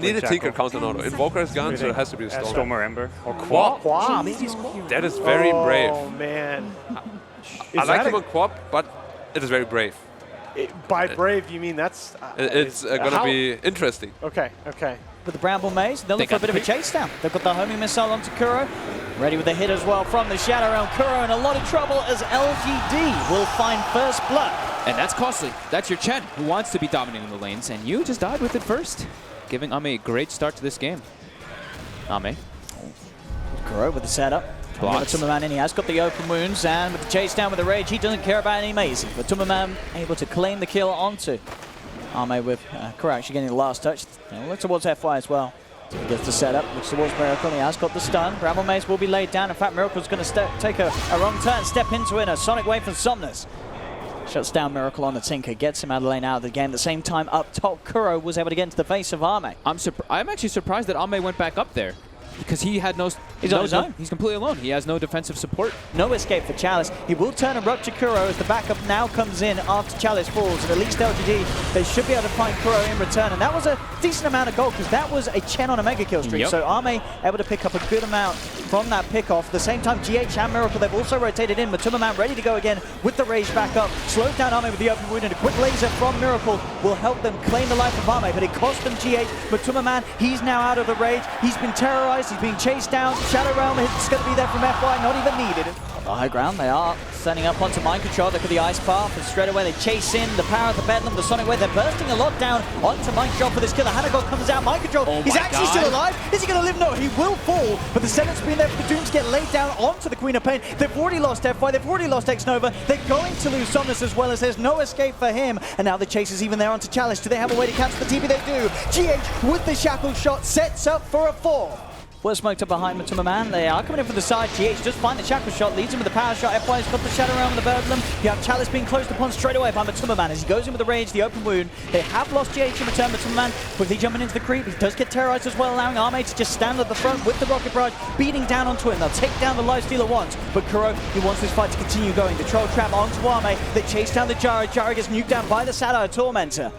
They need a Tinker counter auto. Invoker is gone, so it has to be a Storm. Storm or Ember. Or Quap. Quap. That is very brave. Oh, man. I like him on Quap, but it is very brave. By brave, you mean that's... it's going to be interesting. Okay, okay. With the Bramble Maze, they'll look for a bit of a chase down. They've got the homing missile onto Kuro. Ready with the hit as well from the Shadow Realm. Kuro in a lot of trouble as LGD will find first blood. And that's costly. That's your Chen, who wants to be dominating the lanes, and you just died with it first, giving Ame a great start to this game. Ame. Kuro with the setup. Tumberman in, he has got the open wounds, and with the chase down with the rage, he doesn't care about any mazing. But Tumberman able to claim the kill onto Ame with Kuro actually getting the last touch. Look towards FY as well. So he gets the setup, looks towards Miracle, he has got the stun. Bramble Maze will be laid down. In fact, Miracle's going to take a wrong turn, step into it, a Sonic Wave from Somnus. Shuts down Miracle on the Tinker, gets him out of the lane, out of the game. At the same time, up top, Kuro was able to get into the face of Ame. I'm actually surprised that Ame went back up there, because he had no... He's on his own. He's completely alone. He has no defensive support. No escape for Chalice. He will turn and rupture Kuro as the backup now comes in after Chalice falls. And at least LGD, they should be able to find Kuro in return. And that was a decent amount of gold because that was a Chen on a mega kill streak. Yep. So Ame able to pick up a good amount from that pickoff. At the same time, GH and Miracle, they've also rotated in. Matumbaman ready to go again with the rage back up. Slowed down Ame with the open wound, and a quick laser from Miracle will help them claim the life of Ame. But it cost them GH. Matumbaman, he's now out of the rage. He's been terrorized. He's being chased down. Shadow Realm is going to be there from FY, not even needed. On the high ground, they are setting up onto mind control. Look at the ice path, and straight away they chase in the power of the Bedlam, the Sonic Wave. They're bursting a lot down onto mind control for this killer. Hanagot comes out, mind control. He's actually still alive. Is he going to live? No, he will fall. But the Seventh's been there for the Dooms get laid down onto the Queen of Pain. They've already lost FY, they've already lost X-Nova. They're going to lose Somnus as well, as there's no escape for him. And now the chase is even there onto Chalice. Do they have a way to catch the TP? They do. GH with the shackle shot sets up for a 4. Well smoked up behind Matumbaman. They are coming in from the side. GH just find the shackle shot, leads him with the power shot. FY's got the Shadow Realm and the Bedlam. You have Chalice being closed upon straight away by Matumbaman as he goes in with the rage, the open wound. They have lost GH in return. Matumbaman quickly jumping into the creep. He does get terrorized as well, allowing Ame to just stand at the front with the rocket barrage, beating down onto him. They'll take down the Lifestealer once, but Kuro, he wants this fight to continue going. The Troll Trap onto Ame. They chase down the Jara. Jara gets nuked down by the Satire Tormentor.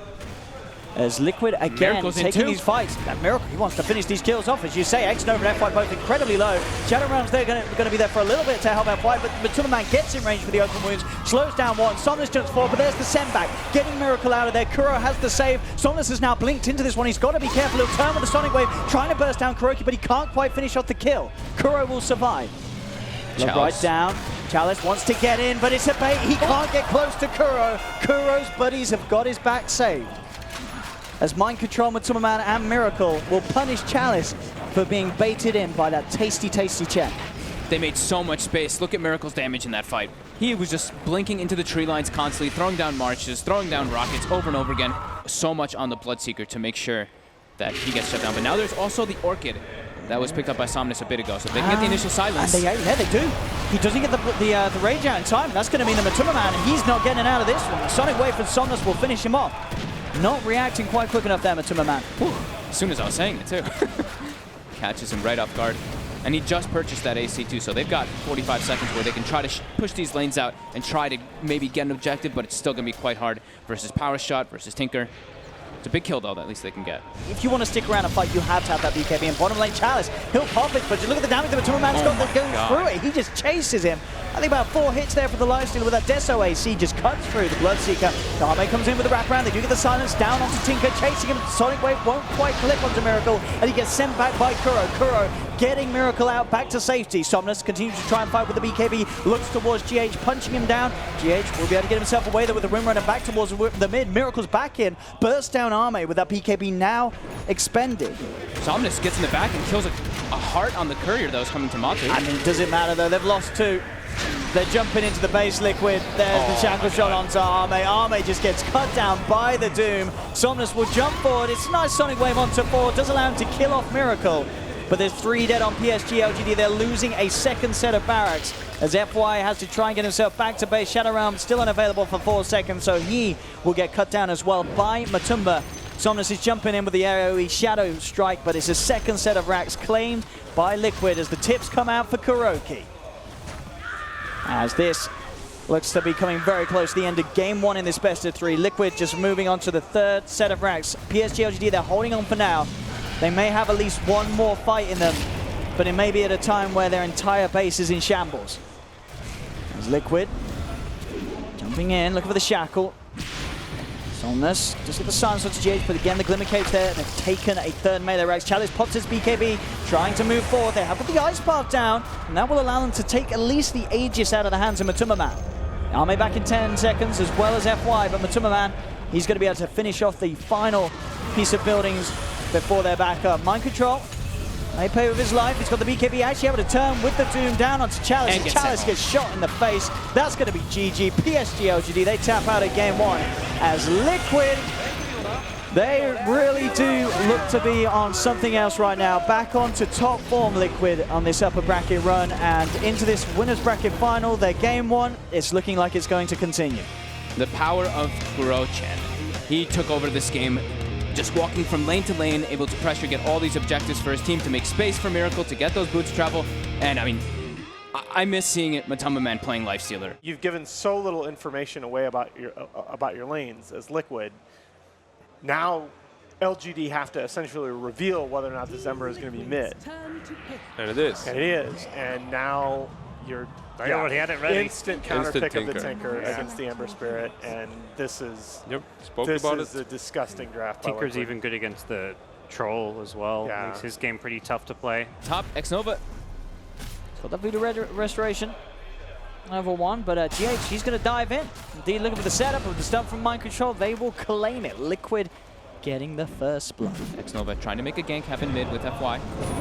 As Liquid again taking these fights. That Miracle, he wants to finish these kills off. As you say, X-Nova and FY both incredibly low. Shadow Realm's there going to be there for a little bit to help FY, but Matumbaman gets in range for the open wounds, slows down one. Somnus jumps forward, but there's the send back, getting Miracle out of there. Kuro has the save. Somnus has now blinked into this one. He's got to be careful. He'll turn with the Sonic Wave, trying to burst down Kuroki, but he can't quite finish off the kill. Kuro will survive. Look right down. Chalice wants to get in, but it's a bait. He can't get close to Kuro. Kuro's buddies have got his back saved, as Mind Control, Matumbaman and Miracle will punish Chalice for being baited in by that tasty, tasty check. They made so much space. Look at Miracle's damage in that fight. He was just blinking into the tree lines constantly, throwing down marches, throwing down rockets over and over again. So much on the Bloodseeker to make sure that he gets shut down. But now there's also the Orchid that was picked up by Somnus a bit ago, so they can get the initial silence. And they do. He doesn't get the rage out in time. That's going to mean the Matumbaman, he's not getting out of this one. The Sonic Wave from Somnus will finish him off. Not reacting quite quick enough there, Matumbaman. As soon as I was saying it, too. Catches him right off guard. And he just purchased that AC, too, so they've got 45 seconds where they can try to push these lanes out and try to maybe get an objective, but it's still going to be quite hard versus Power Shot, versus Tinker. It's a big kill, though, that at least they can get. If you want to stick around and fight, you have to have that BKB. And bottom lane Chalice, he'll pop it, but you look at the damage that Matumbaman's got that goes through it. He just chases him. I think about 4 hits there for the Lifestealer with that Deso AC just cuts through the Bloodseeker. Dame comes in with the wraparound. They do get the silence down onto Tinker, chasing him. Sonic Wave won't quite clip onto Miracle, and he gets sent back by Kuro. Kuro getting Miracle out back to safety. Somnus continues to try and fight with the BKB, looks towards GH, punching him down. GH will be able to get himself away there with the Rim Runner back towards the mid. Miracle's back in, bursts down Ame with that BKB now expended. Somnus gets in the back and kills a heart on the courier that was coming to Matu. I mean, does it matter though? They've lost 2. They're jumping into the base Liquid. There's the shackle shot onto Ame. Ame just gets cut down by the Doom. Somnus will jump forward. It's a nice Sonic Wave onto 4. Does allow him to kill off Miracle. But there's 3 dead on PSG.LGD. They're losing a second set of barracks as FY has to try and get himself back to base. Shadow Realm still unavailable for 4 seconds, so he will get cut down as well by Matumba. Somnus is jumping in with the AoE Shadow Strike, but it's a second set of racks claimed by Liquid as the tips come out for Kuroki. As this looks to be coming very close to the end of Game 1 in this best of 3. Liquid just moving on to the 3rd set of racks. PSG.LGD, they're holding on for now. They may have at least one more fight in them, but it may be at a time where their entire base is in shambles. There's Liquid jumping in, looking for the shackle. Somnus just get the silence onto GH, but again the Glimmer Cave's there. They've taken a third melee Rex. Chalice pops his BKB, trying to move forward. They have put the Ice Path down, and that will allow them to take at least the Aegis out of the hands of Matuma. Ame back in 10 seconds, as well as FY, but Matuma, he's going to be able to finish off the final piece of buildings before they're back up. Mind control. May play with his life. He's got the BKB actually able to turn with the Doom down onto Chalice. And Chalice gets shot in the face. That's going to be GG. PSG.LGD, they tap out of game one as Liquid. They really do look to be on something else right now. Back onto top form, Liquid, on this upper bracket run and into this winners bracket final. Their game one, it's looking like it's going to continue. The power of Guro-chan. He took over this game, just walking from lane to lane, able to pressure, get all these objectives for his team to make space for Miracle, to get those boots travel. And I mean, I miss seeing it, Matuma playing Lifestealer. You've given so little information away about your lanes as Liquid. Now, LGD have to essentially reveal whether or not this Ember is going to be mid. And it is. And it is. And now you're already had it ready. Instant counter pick of the Tinker. Tinker against the Ember Spirit, and this is Spoke about a disgusting draft. by Tinker's Liquid. even good against the Troll as well. Yeah. Makes his game pretty tough to play. Top, Xnova. Got the Voodoo Restoration over one, but GH, he's going to dive in. Indeed, looking for the setup with the stun from Mind Control. They will claim it. Liquid getting the first blood. Xnova trying to make a gank happen mid with FY.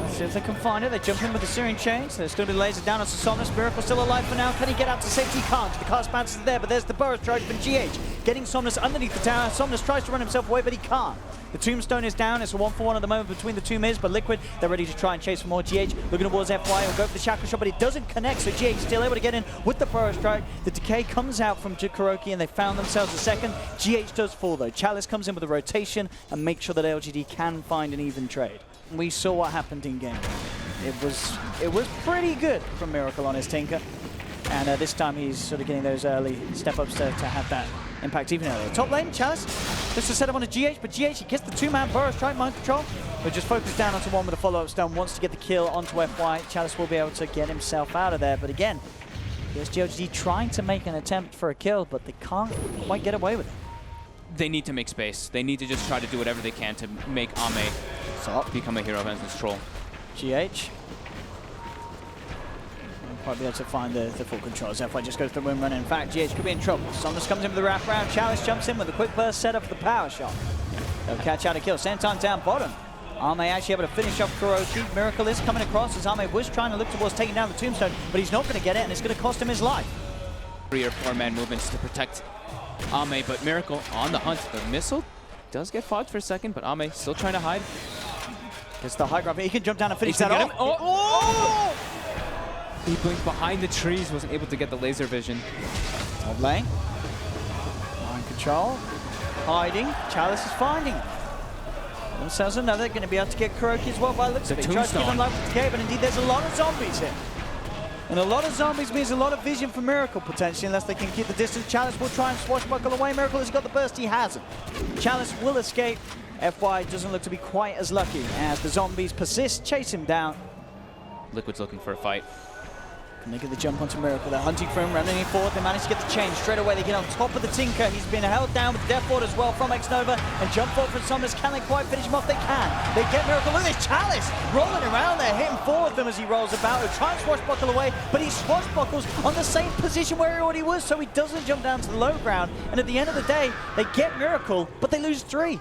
See if they can find it. They jump in with the Syrian Chains. There's going to be laser down on Somnus. Miracle still alive for now. Can he get out to safety? He can't. The cast bounce is there, but there's the burst charge from GH. Getting Somnus underneath the tower. Somnus tries to run himself away, but he can't. The Tombstone is down. It's a 1-for-1 at the moment between the two mids, but Liquid, they're ready to try and chase for more. GH looking towards FY. He'll go for the Shackle Shot, but it doesn't connect, so GH still able to get in with the Burrow Strike. The Decay comes out from Kuroki, and they found themselves a second. GH does fall, though. Chalice comes in with a rotation and makes sure that LGD can find an even trade. We saw what happened in game. It was pretty good from Miracle on his Tinker. And this time he's sort of getting those early step-ups to have that impact even earlier. Top lane, Chalice, just to set up on a GH, but GH, he gets the two-man Burrow Strike, Mind Control, but just focus down onto one with a follow-up stun. Wants to get the kill onto FY. Chalice will be able to get himself out of there, but again, PSG.LGD trying to make an attempt for a kill, but they can't quite get away with it. They need to make space. They need to just try to do whatever they can to make Ame become a hero against this troll. GH. Might be able to find the full control as FY just goes to the win run. In fact, GH could be in trouble. Somnus comes in with the wraparound. Chalice jumps in with a quick burst set up for the power shot. They'll catch out a kill. Same time down bottom. Ame actually able to finish off Kuroki. Miracle is coming across as Ame was trying to look towards taking down the Tombstone, but he's not going to get it, and it's going to cost him his life. 3 or 4 man movements to protect Ame, but Miracle on the hunt. The missile does get fogged for a second, but Ame still trying to hide. It's the high ground. He can jump down and finish that off. Oh! He blinked behind the trees, wasn't able to get the laser vision. Top lane. Mind Control. Hiding. Chalice is finding him. Themselves another. Going to be able to get Kuroki as well by looks of it. Tries to give him life with Decay, but indeed there's a lot of zombies here. And a lot of zombies means a lot of vision for Miracle, potentially, unless they can keep the distance. Chalice will try and swashbuckle away. Miracle has got the burst, he hasn't. Chalice will escape. FY doesn't look to be quite as lucky as the zombies persist, chase him down. Liquid's looking for a fight. Can they get the jump onto Miracle? They're hunting for him, running him forward. They manage to get the chain straight away. They get on top of the Tinker. He's been held down with Death Ward as well from Xnova. And jump forward from Somnus. Can they quite finish him off? They can. They get Miracle. Look at this Chalice rolling around there, hitting four of them as he rolls about. He'll try and swashbuckle away, but he swashbuckles on the same position where he already was, so he doesn't jump down to the low ground. And at the end of the day, they get Miracle, but they lose 3.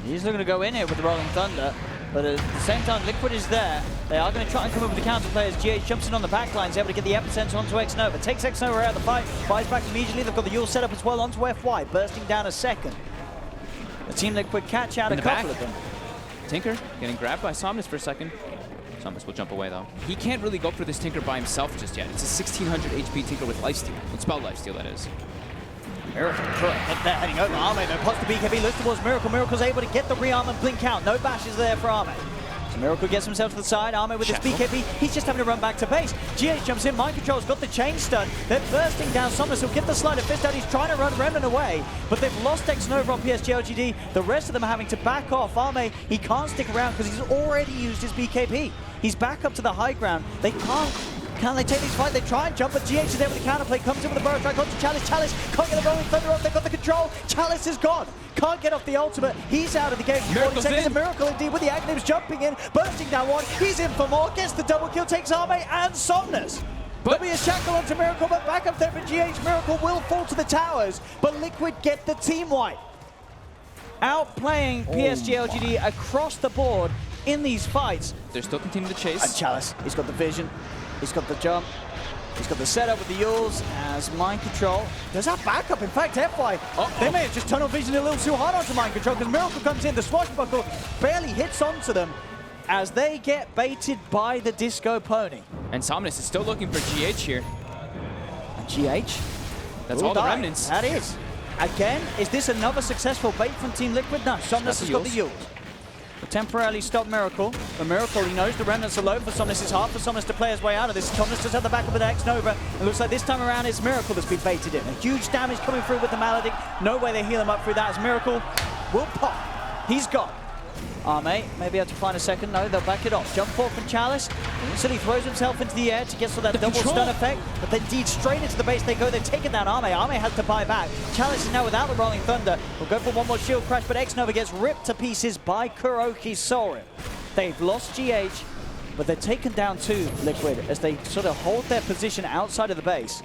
He's looking to go in here with the Rolling Thunder, but at the same time, Liquid is there. They are going to try and come up with the counter players. GH jumps in on the back lines, able to get the epicenter onto Xnova. Takes Xnova out of the fight, buys back immediately. They've got the Yule set up as well onto FY, bursting down a second. The Team Liquid catch out a couple of them. Tinker getting grabbed by Somnus for a second. Somnus will jump away though. He can't really go for this Tinker by himself just yet. It's a 1600 HP Tinker with lifesteal, with spell lifesteal that is. Miracle heading over. Ame then pots the BKB, looks towards Miracle. Miracle's able to get the rearm and blink out. No bashes there for Ame. So Miracle gets himself to the side. Arme with his BKB. He's just having to run back to base. GH jumps in. Mind Control's got the chain stun. They're bursting down. Somnus will get the sleight of fist out. He's trying to run Remnant away, but they've lost X-Nova on PSG.LGD. The rest of them are having to back off. Arme, he can't stick around because he's already used his BKB. He's back up to the high ground. They can't. Can they take these fight? They try and jump, but GH is there with the counterplay. Comes in with the burst strike onto Chalice. Chalice can't get the rolling thunder off. They've got the control. Chalice is gone. Can't get off the ultimate. He's out of the game. Miracle's in. A miracle indeed with the Aghanim's jumping in, bursting down one. He's in for more. Gets the double kill. Takes Arme and Somnus. There'll be a shackle onto Miracle, but back up there for GH. Miracle will fall to the towers, but Liquid get the team wipe. Outplaying PSG.LGD across the board in these fights. They're still continuing to chase. And Chalice, he's got the vision. He's got the jump. He's got the setup with the Yules as Mind Control. There's that backup. In fact, FY, they may have just tunnel visioned a little too hard onto Mind Control because Miracle comes in. The swashbuckle barely hits onto them as they get baited by the Disco Pony. And Somnus is still looking for GH here. And GH? That's all the remnants. That is. Again, is this another successful bait from Team Liquid? No, Somnus has got the Yules. Temporarily stop Miracle. For Miracle, he knows the remnants are low. For Somnus, it's hard for Somnus to play his way out of this. Somnus does have the back of the X-Nova. It looks like this time around it's Miracle that's been baited in. A huge damage coming through with the Maledict. No way they heal him up through that as Miracle will pop. He's gone. Arme maybe have to find a second. No, they'll back it off. Jump forward from Chalice. So he throws himself into the air to get to that double stun effect. But then indeed straight into the base they go. They've taken down Arme. Arme has to buy back. Chalice is now without the Rolling Thunder. We'll go for one more shield crash, but X-Nova gets ripped to pieces by Kuroki's Soul Rip. They've lost GH, but they're taken down too, Liquid, as they sort of hold their position outside of the base.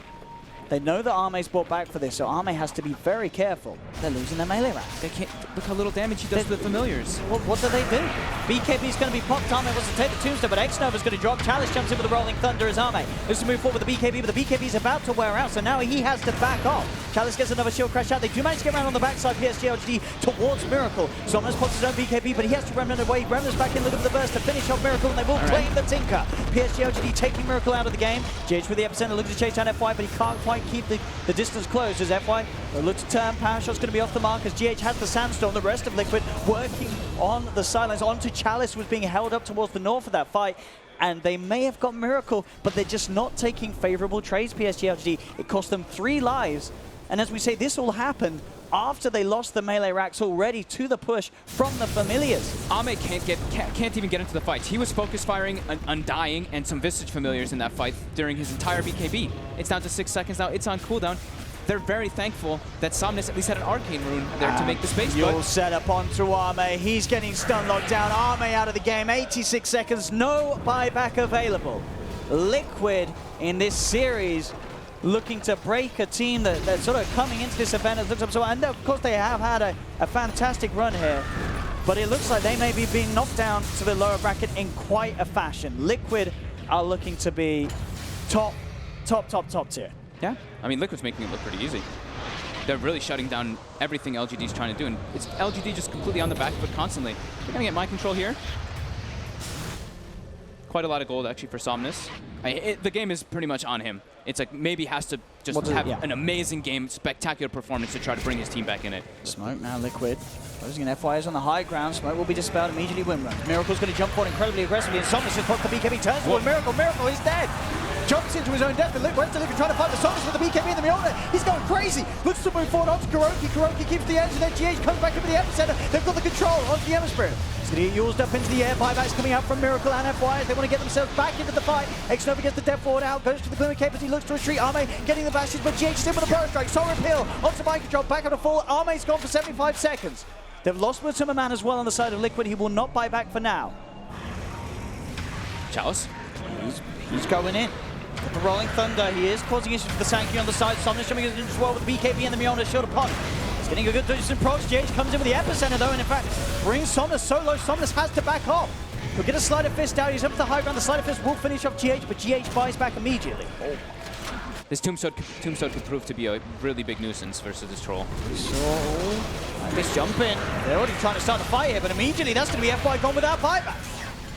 They know that Arme's brought back for this, so Arme has to be very careful. They're losing their melee round. They can't look how little damage he does to the familiars. What do they do? BKB's going to be popped. Arme wants to take the tombstone, but X-Nova's going to drop. Chalice jumps in with the Rolling Thunder as Arme looks to move forward with the BKB, but the BKB's about to wear out, so now he has to back off. Chalice gets another shield crash out. They do manage to get around on the backside, PSG.LGD towards Miracle. Somnus pops his own BKB, but he has to remnant away. Remnant's back in, looking for the burst to finish off Miracle, and they will claim the Tinker. PSG.LGD taking Miracle out of the game. GH with the epicenter looking to chase down FY, but he can't quite keep the distance closed as FY will look to turn. Power shot's going to be off the mark as GH has the Sandstorm. The rest of Liquid working on the sidelines. Onto Chalice was being held up towards the north of that fight. And they may have got Miracle, but they're just not taking favorable trades, PSG.LGD. It cost them 3 lives. And as we say, this all happened after they lost the melee racks already to the push from the Familiars. Arme can't even get into the fight. He was focus firing Undying and some Visage Familiars in that fight during his entire BKB. It's down to 6 seconds now. It's on cooldown. They're very thankful that Somnus at least had an Arcane Rune there to make the space. You'll set up onto Arme. He's getting stun locked down. Arme out of the game. 86 seconds. No buyback available. Liquid in this series looking to break a team that's sort of coming into this event. It looks up so, and of course they have had a fantastic run here, but it looks like they may be being knocked down to the lower bracket in quite a fashion. Liquid are looking to be top tier. Yeah, I mean Liquid's making it look pretty easy. They're really shutting down everything LGD's trying to do, and it's LGD just completely on the back foot constantly. They're gonna get Mind Control here. Quite a lot of gold actually for Somnus. The game is pretty much on him. It's like maybe has to just have an amazing game, spectacular performance to try to bring his team back in it. Smoke now, Liquid. Closing an FY is on the high ground. Smoke will be dispelled immediately. Win run. Miracle's going to jump forward incredibly aggressively, and Somnus just popped the BKB, turns toward Miracle. Miracle is dead. Jumps into his own death, and Liquid trying to fight the Somnus with the BKB and the Mjolnir. He's going crazy. Looks to move forward onto Kuroki. Kuroki keeps the edge, and then GH comes back into the epicenter. They've got the control onto the Emma Spirit. He's going to get used up into the air. Buybacks coming out from Miracle and FY as they want to get themselves back into the fight. X-Nova gets the death forward out, goes to the Glimmer Cape as he looks to retreat. Arme getting the bashes, but GH is in with a burst strike. Soul Repeal onto Mind Control, back on the full. Arme's gone for 75 seconds. They've lost Supermajor as well on the side of Liquid. He will not buy back for now. Chalice. He's going in. With the Rolling Thunder, he is causing issues with the Sankey on the side. Somnus jumping into as well with the BKB and the Mjolnir shield upon. He's getting a good distance approach. GH comes in with the epicenter though, and in fact, brings Somnus so low, Somnus has to back off. He'll get a Sleight of Fist out. He's up to the high ground. The Sleight of Fist will finish off GH, but GH buys back immediately. This Tombstone could prove to be a really big nuisance versus this Troll. So, this jump in. They're already trying to start the fight here, but immediately that's going to be FY gone without buyback.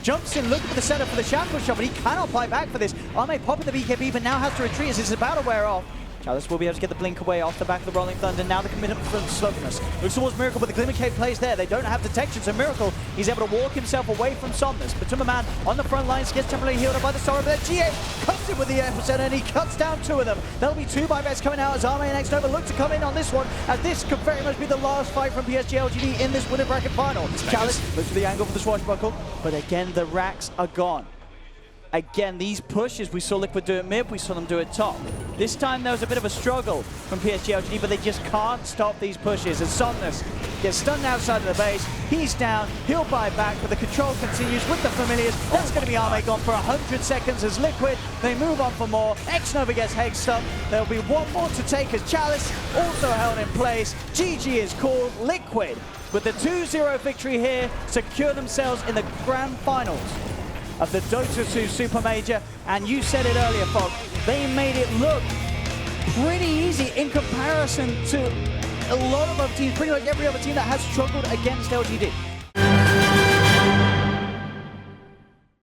Jumps in, looking for the setup for the shackle shot, but he cannot buy back for this. Arme popping the BKB, but now has to retreat as it's about to wear off. Chalice will be able to get the blink away off the back of the Rolling Thunder. Now the commitment from Somnus. Looks towards Miracle, but the Glimmer Cave plays there. They don't have detection, so Miracle, he's able to walk himself away from Somnus. Matuma on the front lines gets temporarily healed up by the Sorrow, but GH comes in with the epicenter and he cuts down 2 of them. There'll be 2 buybacks coming out as Arme and X-Nova look to come in on this one, as this could very much be the last fight from PSG.LGD in this winner bracket final. Chalice looks for the angle for the swashbuckle, but again, the racks are gone. Again, these pushes, we saw Liquid do it mid, we saw them do it top. This time there was a bit of a struggle from PSG.LGD, but they just can't stop these pushes. As Somnus gets stunned outside of the base, he's down, he'll buy back, but the control continues with the Familiars. That's going to be Arme gone for 100 seconds as Liquid, they move on for more. X-Nova gets Heg stuck. There'll be one more to take as Chalice also held in place. GG is called. Liquid, with the 2-0 victory here, secure themselves in the grand finals of the Dota 2 Supermajor, and you said it earlier, Fog, they made it look pretty easy in comparison to a lot of other teams, pretty much every other team that has struggled against LGD.